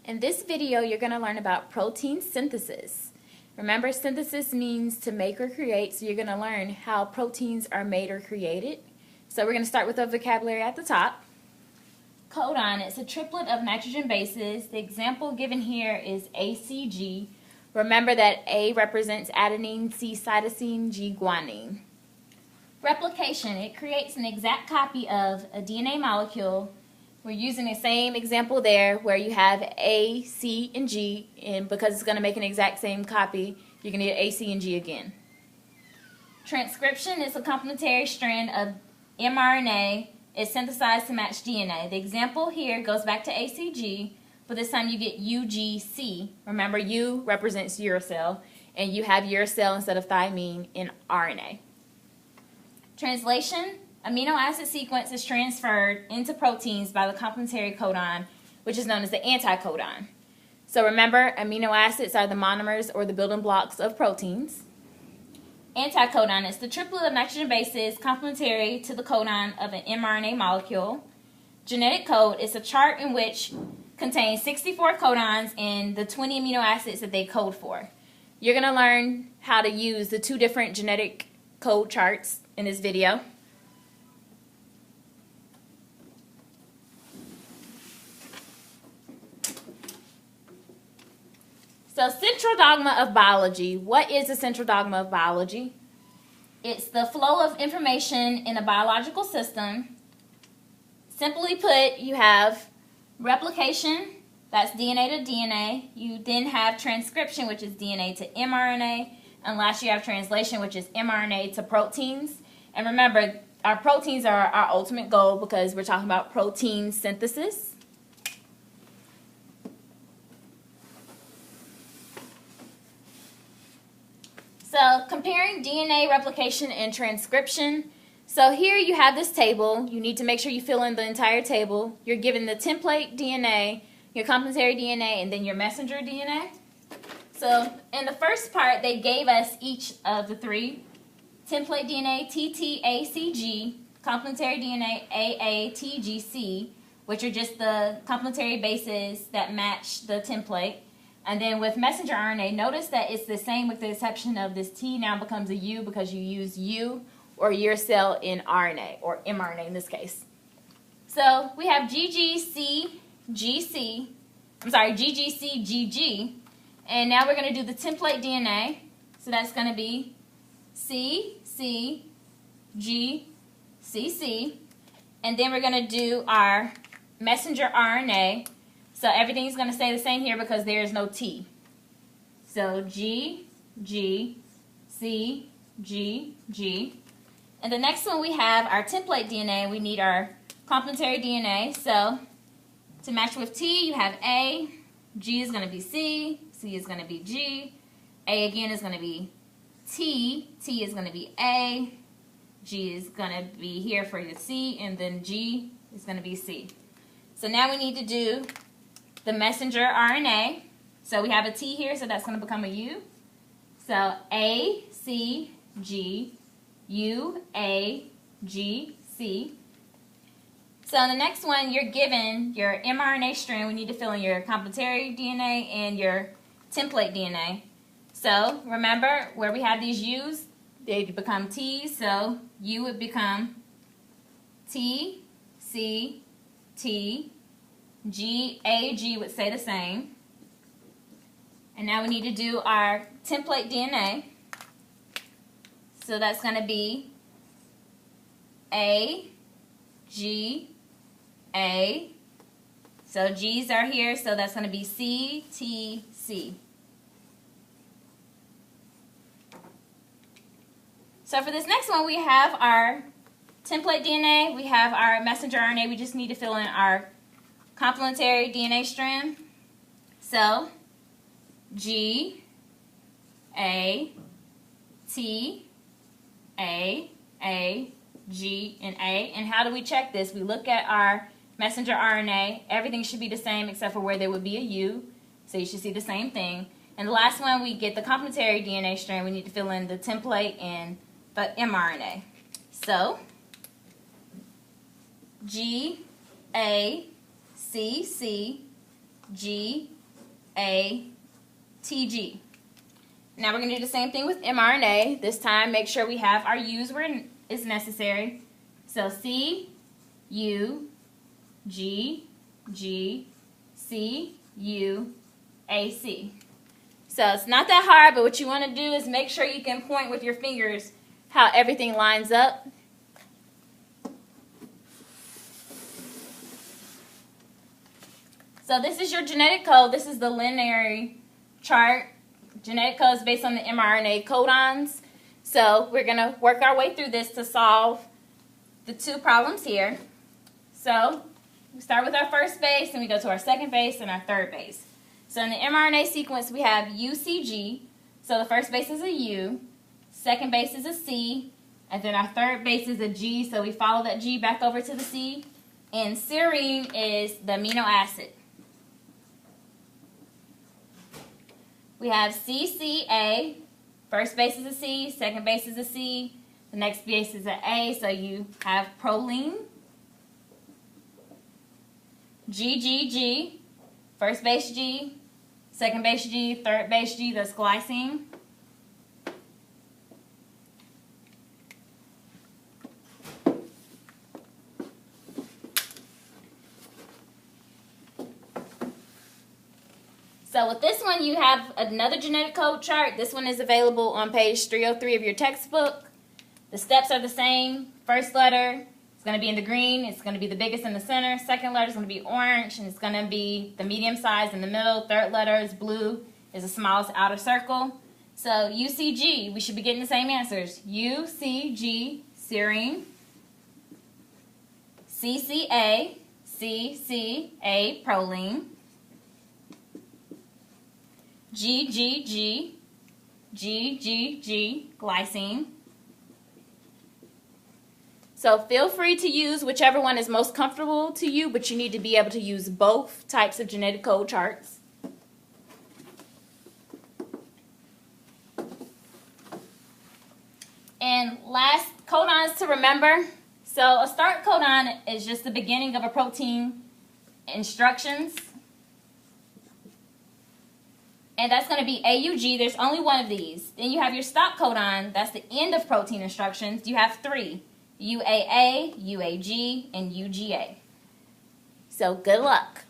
In this video, you're going to learn about protein synthesis. Remember, synthesis means to make or create, so you're going to learn how proteins are made or created. So we're going to start with the vocabulary at the top. Codon, it's a triplet of nitrogen bases. The example given here is ACG. Remember that A represents adenine, C cytosine, G guanine. Replication, it creates an exact copy of a DNA molecule. We're using the same example there where you have A, C, and G, and because it's going to make an exact same copy, you're going to get A, C, and G again. Transcription is a complementary strand of mRNA. It's synthesized to match DNA. The example here goes back to ACG, but this time you get UGC. Remember, U represents uracil, and you have uracil instead of thymine in RNA. Translation, amino acid sequence is transferred into proteins by the complementary codon, which is known as the anticodon. So remember, amino acids are the monomers or the building blocks of proteins. Anticodon is the triplet of nitrogen bases complementary to the codon of an mRNA molecule. Genetic code is a chart in which contains 64 codons and the 20 amino acids that they code for. You're going to learn how to use the two different genetic code charts in this video. So, central dogma of biology. What is the central dogma of biology? It's the flow of information in a biological system. Simply put, you have replication, that's DNA to DNA. You then have transcription, which is DNA to mRNA. And last, you have translation, which is mRNA to proteins. And remember, our proteins are our ultimate goal because we're talking about protein synthesis. So, comparing DNA replication and transcription. So here you have this table. You need to make sure you fill in the entire table. You're given the template DNA, your complementary DNA, and then your messenger DNA. So in the first part, they gave us each of the three. Template DNA, TTACG, complementary DNA, AATGC, which are just the complementary bases that match the template. And then with messenger RNA, notice that it's the same with the exception of this T now becomes a U because you use U or uracil in RNA, or mRNA in this case. So we have GGCGC, and now we're going to do the template DNA. So that's going to be CCGCC, and then we're going to do our messenger RNA. So everything's going to stay the same here because there is no T. So G, G, C, G, G. And the next one we have our template DNA. We need our complementary DNA. So to match with T, you have A, G is going to be C, C is going to be G, A again is going to be T, T is going to be A, G is going to be here for the C, and then G is going to be C. So now we need to do the messenger RNA. So we have a T here, so that's going to become a U. So A, C, G, U, A, G, C. So in the next one, you're given your mRNA strand. We need to fill in your complementary DNA and your template DNA. So remember, where we have these U's, they become T's. So U would become T, C, T, G, A, G would stay the same. And now we need to do our template DNA. So that's going to be A, G, A. So G's are here, so that's going to be C, T, C. So for this next one, we have our template DNA. We have our messenger RNA. We just need to fill in our complementary DNA strand. So G, A, T, A, G, and A. And how do we check this? We look at our messenger RNA. Everything should be the same except for where there would be a U. So you should see the same thing. And the last one, we get the complementary DNA strand. We need to fill in the template and the mRNA. So G, A, C, C, G, A, T, G. Now we're going to do the same thing with mRNA. This time, make sure we have our U's where it's necessary. So C, U, G, G, C, U, A, C. So it's not that hard, but what you want to do is make sure you can point with your fingers how everything lines up. So this is your genetic code. This is the linear chart. Genetic code is based on the mRNA codons. So we're going to work our way through this to solve the two problems here. So we start with our first base, and we go to our second base and our third base. So in the mRNA sequence, we have UCG. So the first base is a U, second base is a C, and then our third base is a G. So we follow that G back over to the C. And serine is the amino acid. We have CCA. First base is a C, second base is a C, the next base is an A, so you have proline. GGG, first base G, second base G, third base G, that's glycine. So with this one, you have another genetic code chart. This one is available on page 303 of your textbook. The steps are the same. First letter is going to be in the green. It's going to be the biggest in the center. Second letter is going to be orange, and it's going to be the medium size in the middle. Third letter is blue, is the smallest outer circle. So UCG, we should be getting the same answers. UCG, serine. CCA, CCA, proline. GGG, GGG, glycine. So feel free to use whichever one is most comfortable to you, but you need to be able to use both types of genetic code charts. And last codons to remember. So a start codon is just the beginning of a protein instructions. And that's going to be AUG. There's only one of these. Then you have your stop codon. That's the end of protein instructions. You have three. UAA, UAG, and UGA. So good luck.